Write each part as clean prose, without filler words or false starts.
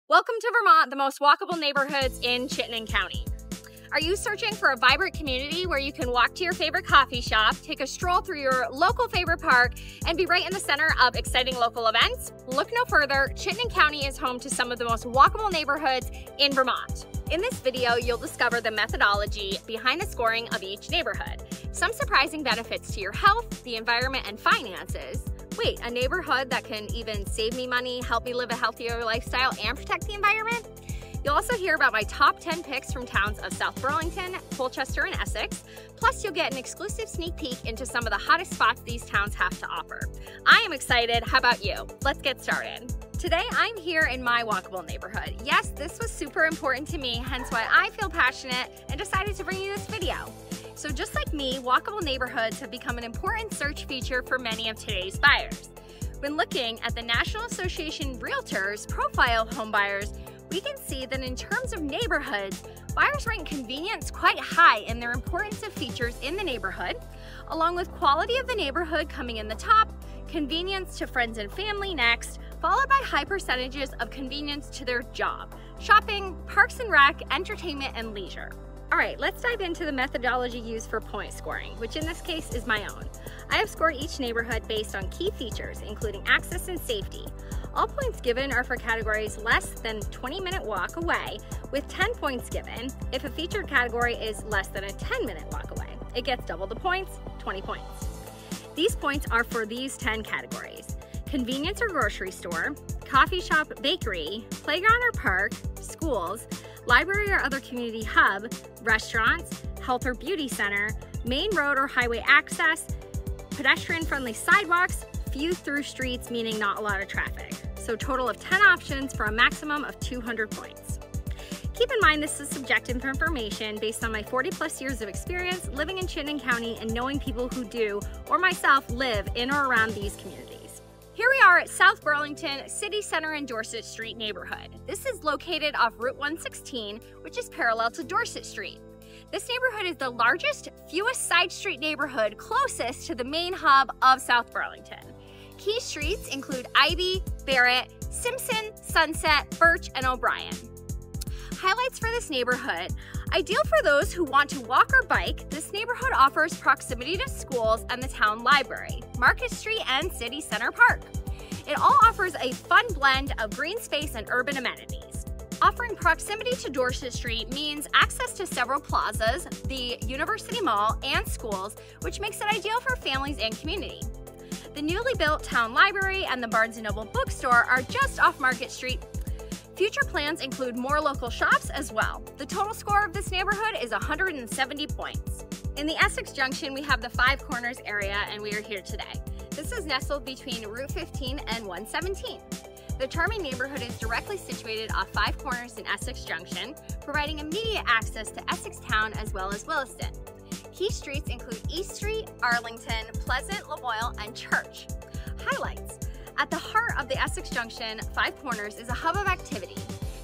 Welcome to Vermont, the most walkable neighborhoods in Chittenden County. Are you searching for a vibrant community where you can walk to your favorite coffee shop, take a stroll through your local favorite park, and be right in the center of exciting local events? Look no further. Chittenden County is home to some of the most walkable neighborhoods in Vermont. In this video, you'll discover the methodology behind the scoring of each neighborhood, some surprising benefits to your health, the environment, and finances. Wait, a neighborhood that can even save me money, help me live a healthier lifestyle, and protect the environment? You'll also hear about my top 10 picks from towns of South Burlington, Colchester, and Essex. Plus, you'll get an exclusive sneak peek into some of the hottest spots these towns have to offer. I am excited. How about you? Let's get started. Today, I'm here in my walkable neighborhood. Yes, this was super important to me, hence why I feel passionate and decided to bring you this video. So just like me, walkable neighborhoods have become an important search feature for many of today's buyers. When looking at the National Association Realtors profile home buyers, we can see that in terms of neighborhoods, buyers rank convenience quite high in their importance of features in the neighborhood, along with quality of the neighborhood coming in the top, convenience to friends and family next, followed by high percentages of convenience to their job, shopping, parks and rec, entertainment, and leisure. All right, let's dive into the methodology used for point scoring, which in this case is my own. I have scored each neighborhood based on key features, including access and safety. All points given are for categories less than 20-minute walk away, with 10 points given if a featured category is less than a 10-minute walk away. It gets double the points, 20 points. These points are for these 10 categories: convenience or grocery store, coffee shop, bakery, playground or park, schools, library or other community hub, restaurants, health or beauty center, main road or highway access, pedestrian-friendly sidewalks, few through streets, meaning not a lot of traffic. So total of 10 options for a maximum of 200 points. Keep in mind this is subjective information based on my 40+ years of experience living in Chittenden County and knowing people who do, or myself, live in or around these communities. Here we are at South Burlington City Center and Dorset Street neighborhood. This is located off Route 116, which is parallel to Dorset Street. This neighborhood is the largest, fewest side street neighborhood closest to the main hub of South Burlington. Key streets include Ivy, Barrett, Simpson, Sunset, Birch, and O'Brien. Highlights for this neighborhood: ideal for those who want to walk or bike, this neighborhood offers proximity to schools and the town library, Market Street, and City Center Park. It all offers a fun blend of green space and urban amenities. Offering proximity to Dorset Street means access to several plazas, the University Mall, and schools, which makes it ideal for families and community. The newly built town library and the Barnes & Noble bookstore are just off Market Street. Future plans include more local shops as well. The total score of this neighborhood is 170 points. In the Essex Junction, we have the Five Corners area, and we are here today. This is nestled between Route 15 and 117. The charming neighborhood is directly situated off Five Corners in Essex Junction, providing immediate access to Essex Town as well as Williston. Key streets include East Street, Arlington, Pleasant, Laurel, and Church. Highlights: at the heart of the Essex Junction, Five Corners is a hub of activity.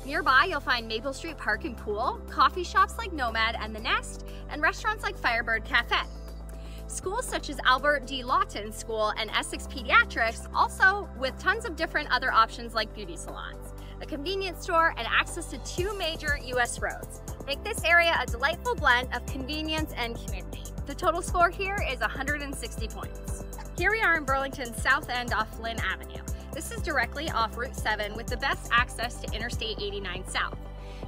Nearby, you'll find Maple Street Park and Pool, coffee shops like Nomad and The Nest, and restaurants like Firebird Cafe. Schools such as Albert D. Lawton School and Essex Pediatrics, also with tons of different other options like beauty salons, a convenience store, and access to 2 major U.S. roads. Make this area a delightful blend of convenience and community. The total score here is 160 points. Here we are in Burlington's south end off Flynn Avenue. This is directly off Route 7 with the best access to Interstate 89 South.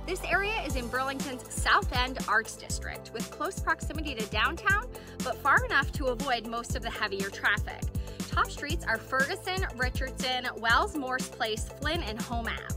This area is in Burlington's South End Arts District with close proximity to downtown, but far enough to avoid most of the heavier traffic. Top streets are Ferguson, Richardson, Wells, Morse Place, Flynn, and Home Ave.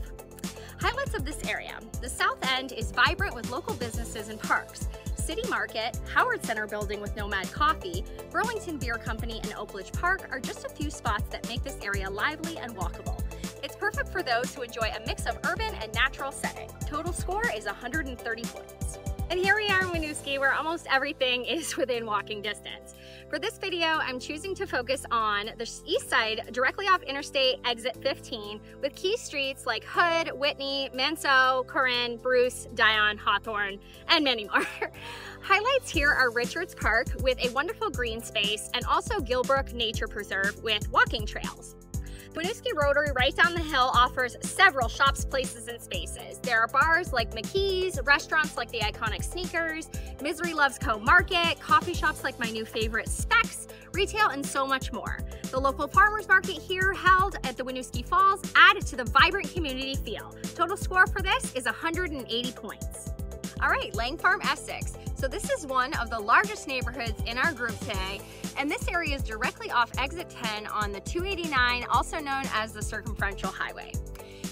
Highlights of this area: the South End is vibrant with local businesses and parks. City Market, Howard Center building with Nomad Coffee, Burlington Beer Company, and Oakledge Park are just a few spots that make this area lively and walkable. It's perfect for those who enjoy a mix of urban and natural setting. Total score is 130 points. And here we are in Wooki, where almost everything is within walking distance. For this video, I'm choosing to focus on the east side, directly off Interstate Exit 15, with key streets like Hood, Whitney, Manso, Corinne, Bruce, Dion, Hawthorne, and many more. Highlights here are Richards Park with a wonderful green space, and also Gilbrook Nature Preserve with walking trails. Winooski Rotary right down the hill offers several shops, places, and spaces. There are bars like McKee's, restaurants like the iconic Sneakers, Misery Loves Co. Market, coffee shops like my new favorite Specs, retail, and so much more. The local farmers market here held at the Winooski Falls added to the vibrant community feel. Total score for this is 180 points. All right, Lang Farm, Essex. So this is one of the largest neighborhoods in our group today, and this area is directly off exit 10 on the 289, also known as the Circumferential Highway.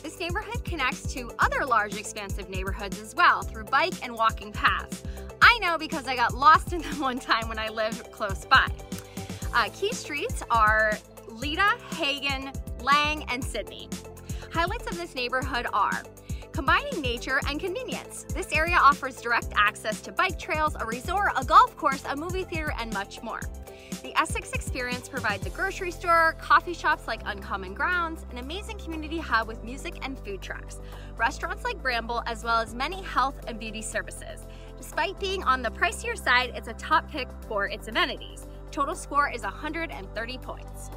This neighborhood connects to other large expansive neighborhoods as well through bike and walking paths. I know because I got lost in them one time when I lived close by. Key streets are Lita, Hagen, Lang, and Sydney. Highlights of this neighborhood are combining nature and convenience. This area offers direct access to bike trails, a resort, a golf course, a movie theater, and much more. The Essex experience provides a grocery store, coffee shops like Uncommon Grounds, an amazing community hub with music and food trucks, restaurants like Bramble, as well as many health and beauty services. Despite being on the pricier side, it's a top pick for its amenities. Total score is 130 points.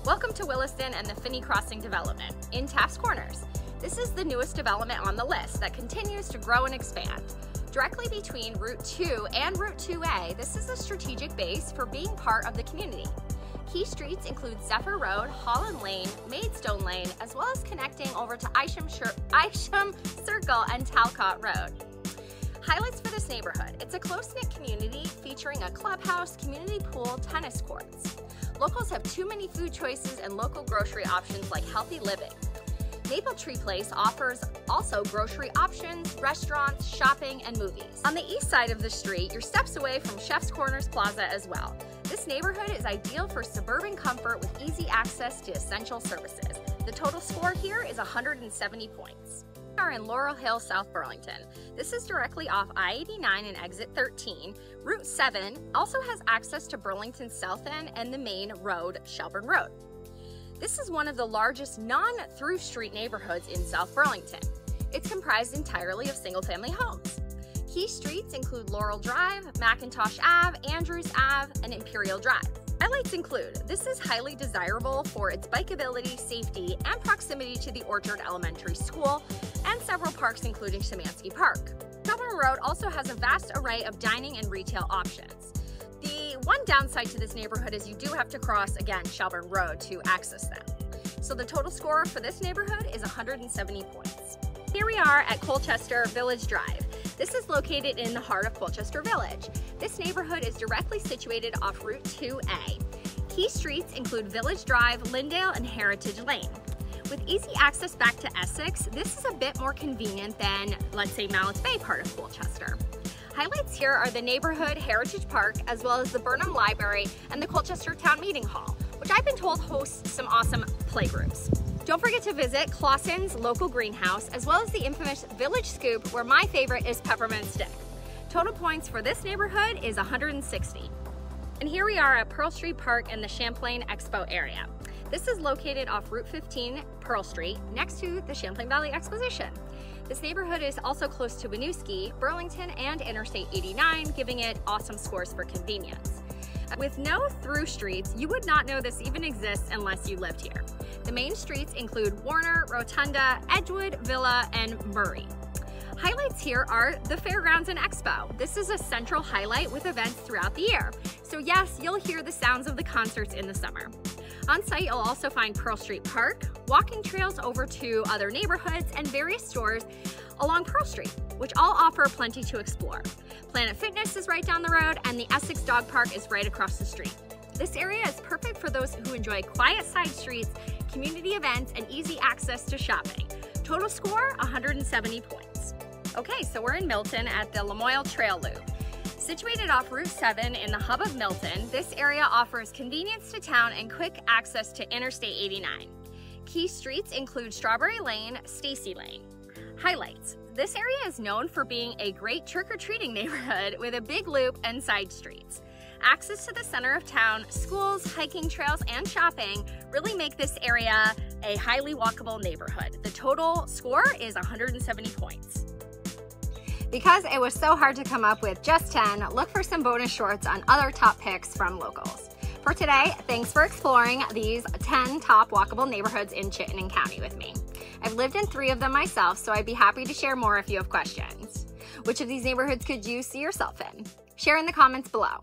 Welcome to Williston and the Finney Crossing development in Taft's Corners. This is the newest development on the list that continues to grow and expand. Directly between Route 2 and Route 2A, this is a strategic base for being part of the community. Key streets include Zephyr Road, Holland Lane, Maidstone Lane, as well as connecting over to Isham Circle and Talcott Road. Highlights for this neighborhood: it's a close-knit community featuring a clubhouse, community pool, tennis courts. Locals have too many food choices and local grocery options like Healthy Living. Maple Tree Place offers also grocery options, restaurants, shopping, and movies. On the east side of the street, you're steps away from Chef's Corners Plaza as well. This neighborhood is ideal for suburban comfort with easy access to essential services. The total score here is 170 points. We are in Laurel Hill, South Burlington. This is directly off I-89 and exit 13. Route 7 also has access to Burlington's South End and the main road, Shelburne Road. This is one of the largest non-through street neighborhoods in South Burlington. It's comprised entirely of single-family homes. Key streets include Laurel Drive, McIntosh Ave, Andrews Ave, and Imperial Drive. Highlights include, this is highly desirable for its bikeability, safety, and proximity to the Orchard Elementary School, and several parks including Szymanski Park. Shelburne Road also has a vast array of dining and retail options. The one downside to this neighborhood is you do have to cross, again, Shelburne Road to access them. So the total score for this neighborhood is 170 points. Here we are at Colchester Village Drive. This is located in the heart of Colchester Village. This neighborhood is directly situated off Route 2A. Key streets include Village Drive, Lyndale, and Heritage Lane. With easy access back to Essex, this is a bit more convenient than, let's say, Mallett's Bay part of Colchester. Highlights here are the neighborhood Heritage Park, as well as the Burnham Library and the Colchester Town Meeting Hall, which I've been told hosts some awesome playgroups. Don't forget to visit Clausen's local greenhouse, as well as the infamous Village Scoop, where my favorite is Peppermint Stick. Total points for this neighborhood is 160. And here we are at Pearl Street Park in the Champlain Expo area. This is located off Route 15, Pearl Street, next to the Champlain Valley Exposition. This neighborhood is also close to Winooski, Burlington, and Interstate 89, giving it awesome scores for convenience. With no through streets, you would not know this even exists unless you lived here. The main streets include Warner, Rotunda, Edgewood, Villa, and Murray. Highlights here are the Fairgrounds and Expo. This is a central highlight with events throughout the year. So yes, you'll hear the sounds of the concerts in the summer. On site, you'll also find Pearl Street Park, walking trails over to other neighborhoods, and various stores along Pearl Street, which all offer plenty to explore. Planet Fitness is right down the road, and the Essex Dog Park is right across the street. This area is perfect for those who enjoy quiet side streets, community events, and easy access to shopping. Total score, 170 points. Okay, so we're in Milton at the Lamoille Trail Loop. Situated off Route 7 in the hub of Milton, this area offers convenience to town and quick access to Interstate 89. Key streets include Strawberry Lane, Stacy Lane. Highlights: this area is known for being a great trick-or-treating neighborhood with a big loop and side streets. Access to the center of town, schools, hiking trails, and shopping really make this area a highly walkable neighborhood. The total score is 170 points. Because it was so hard to come up with just 10, look for some bonus shorts on other top picks from locals. For today, thanks for exploring these 10 top walkable neighborhoods in Chittenden County with me. I've lived in 3 of them myself, so I'd be happy to share more if you have questions. Which of these neighborhoods could you see yourself in? Share in the comments below.